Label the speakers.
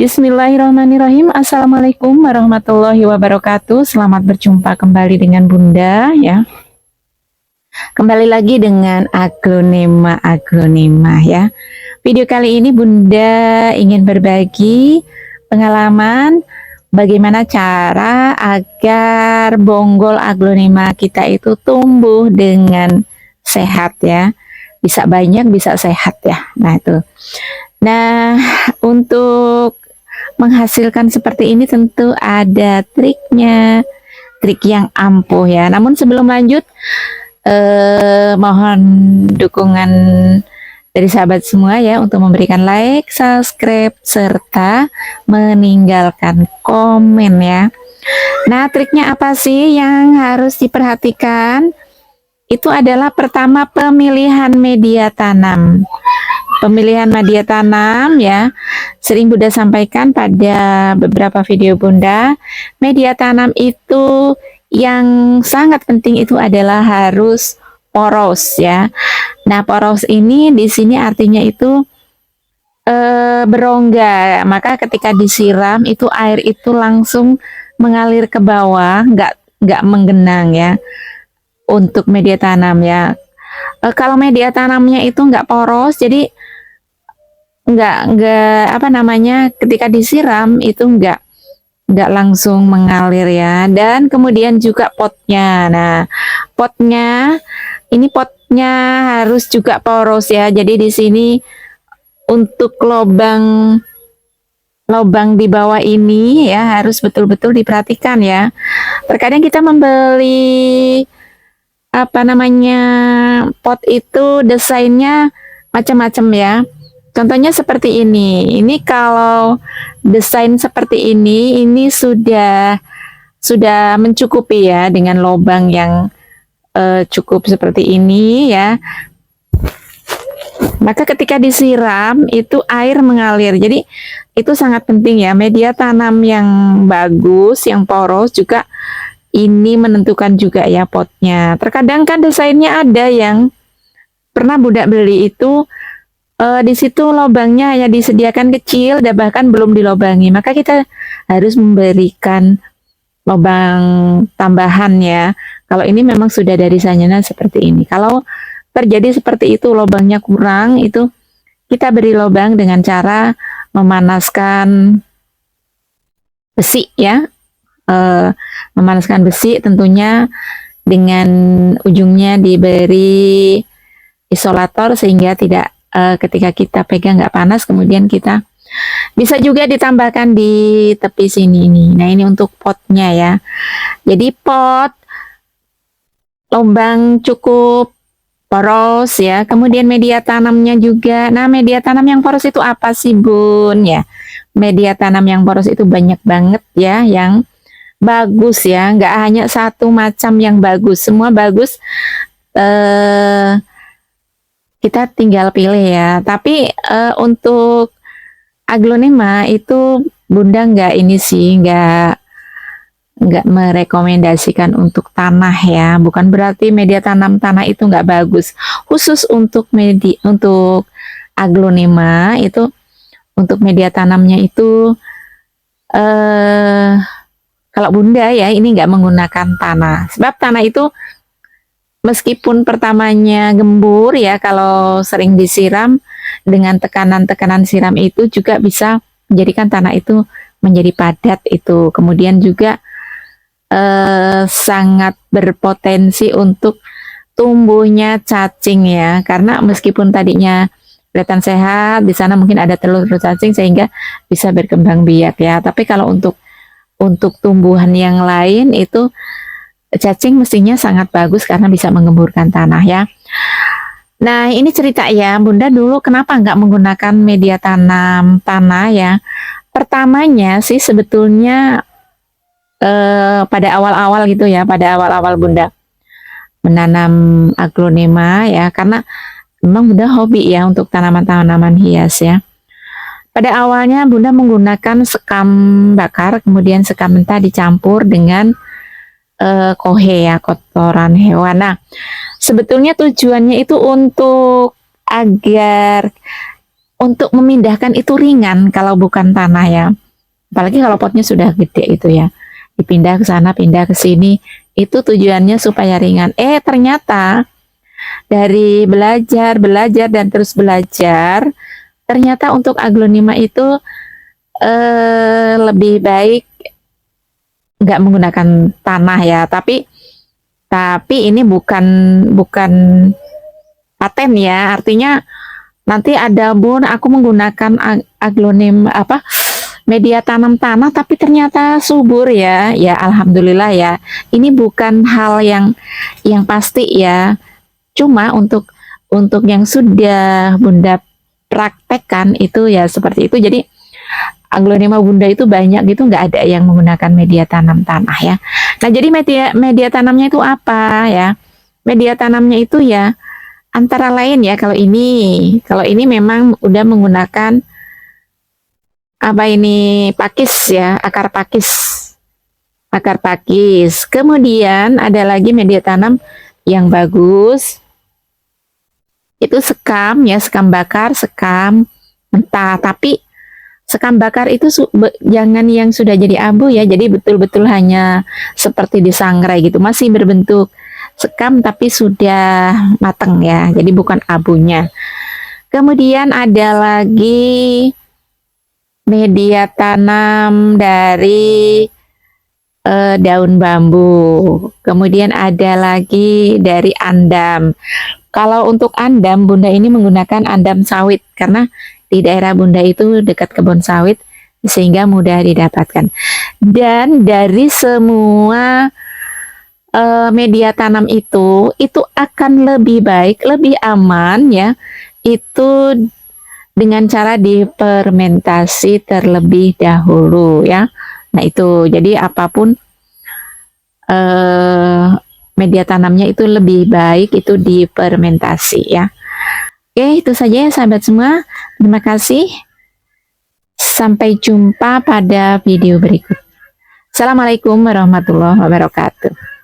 Speaker 1: Bismillahirrahmanirrahim. Assalamualaikum warahmatullahi wabarakatuh. Selamat berjumpa kembali dengan Bunda ya. Kembali lagi dengan aglonema ya. Video kali ini Bunda ingin berbagi pengalaman bagaimana cara agar bonggol aglonema kita itu tumbuh dengan sehat ya. Bisa banyak, bisa sehat ya. Nah itu. Nah, untuk menghasilkan seperti ini tentu ada triknya, trik yang ampuh ya. Namun sebelum lanjut, mohon dukungan dari sahabat semua ya untuk memberikan like, subscribe, serta meninggalkan komen ya. Nah, triknya apa sih yang harus diperhatikan? Itu adalah pertama pemilihan media tanam. Pemilihan media tanam ya, sering Bunda sampaikan pada beberapa video Bunda, media tanam itu yang sangat penting itu adalah harus poros ya. Nah, poros ini di sini artinya itu berongga, maka ketika disiram itu air itu langsung mengalir ke bawah, nggak menggenang ya. Untuk media tanam ya, kalau media tanamnya itu nggak poros, jadi nggak apa namanya, ketika disiram itu nggak langsung mengalir ya. Dan kemudian juga potnya, nah potnya harus juga poros ya. Jadi di sini untuk lubang di bawah ini ya harus betul-betul diperhatikan ya. Terkadang kita membeli apa namanya pot itu desainnya macam-macam ya. Contohnya seperti ini. Ini kalau desain seperti ini sudah mencukupi ya dengan lubang yang cukup seperti ini ya. Maka ketika disiram itu air mengalir. Jadi itu sangat penting ya. Media tanam yang bagus, yang poros juga ini menentukan juga ya potnya. Terkadang kan desainnya ada yang pernah Bunda beli itu di situ lubangnya hanya disediakan kecil dan bahkan belum dilobangi. Maka kita harus memberikan lubang tambahan ya. Kalau ini memang sudah dari sananya seperti ini. Kalau terjadi seperti itu lubangnya kurang, itu kita beri lubang dengan cara memanaskan besi ya. Memanaskan besi tentunya dengan ujungnya diberi isolator sehingga tidak ketika kita pegang nggak panas. Kemudian kita bisa juga ditambahkan di tepi sini ini. Nah ini untuk potnya ya. Jadi pot lubang cukup poros ya. Kemudian media tanamnya juga. Nah media tanam yang poros itu apa sih Bun ya? Media tanam yang poros itu banyak banget ya yang bagus ya, nggak hanya satu macam yang bagus, semua bagus. Kita tinggal pilih ya. Tapi untuk aglonema itu Bunda nggak ini sih, nggak merekomendasikan untuk tanah ya. Bukan berarti media tanam tanah itu nggak bagus. Khusus untuk aglonema itu, untuk media tanamnya itu kalau Bunda ya ini nggak menggunakan tanah, sebab tanah itu meskipun pertamanya gembur ya, kalau sering disiram dengan tekanan siram itu juga bisa menjadikan tanah itu menjadi padat itu. Kemudian juga sangat berpotensi untuk tumbuhnya cacing ya, karena meskipun tadinya kelihatan sehat, di sana mungkin ada telur cacing sehingga bisa berkembang biak ya. Tapi kalau untuk tumbuhan yang lain itu cacing mestinya sangat bagus karena bisa mengemburkan tanah ya. Nah ini cerita ya Bunda dulu kenapa nggak menggunakan media tanam tanah ya. Pertamanya sih sebetulnya pada awal-awal gitu ya, pada awal-awal Bunda menanam aglonema ya, karena memang Bunda hobi ya untuk tanaman-tanaman hias ya. Pada awalnya Bunda menggunakan sekam bakar, kemudian sekam mentah dicampur dengan kohe ya, kotoran hewan. Nah, sebetulnya tujuannya itu untuk agar untuk memindahkan itu ringan kalau bukan tanah ya. Apalagi kalau potnya sudah gede itu ya. Dipindah ke sana, pindah ke sini. Itu tujuannya supaya ringan. Ternyata dari belajar dan terus belajar, ternyata untuk aglonema itu lebih baik nggak menggunakan tanah ya. Tapi ini bukan paten ya. Artinya nanti ada bun aku menggunakan aglonim media tanam tanah tapi ternyata subur ya. Ya alhamdulillah ya. Ini bukan hal yang pasti ya. Cuma untuk yang sudah Bunda praktekkan itu ya seperti itu. Jadi aglonema Bunda itu banyak gitu, nggak ada yang menggunakan media tanam tanah ya. Nah jadi media tanamnya itu apa ya? Media tanamnya itu ya antara lain ya kalau ini memang udah menggunakan pakis ya, akar pakis. Kemudian ada lagi media tanam yang bagus itu sekam ya, sekam bakar, sekam mentah. Tapi sekam bakar itu jangan yang sudah jadi abu ya, jadi betul-betul hanya seperti disangrai gitu, masih berbentuk sekam tapi sudah matang ya, jadi bukan abunya. Kemudian ada lagi media tanam dari daun bambu. Kemudian ada lagi dari andam. Kalau untuk andam, Bunda ini menggunakan andam sawit karena di daerah Bunda itu dekat kebun sawit sehingga mudah didapatkan. Dan dari semua media tanam itu akan lebih baik, lebih aman ya. Itu dengan cara difermentasi terlebih dahulu ya. Nah itu jadi apapun media tanamnya itu lebih baik itu difermentasi ya. Oke, itu saja ya sahabat semua. Terima kasih. Sampai jumpa pada video berikut. Assalamualaikum warahmatullahi wabarakatuh.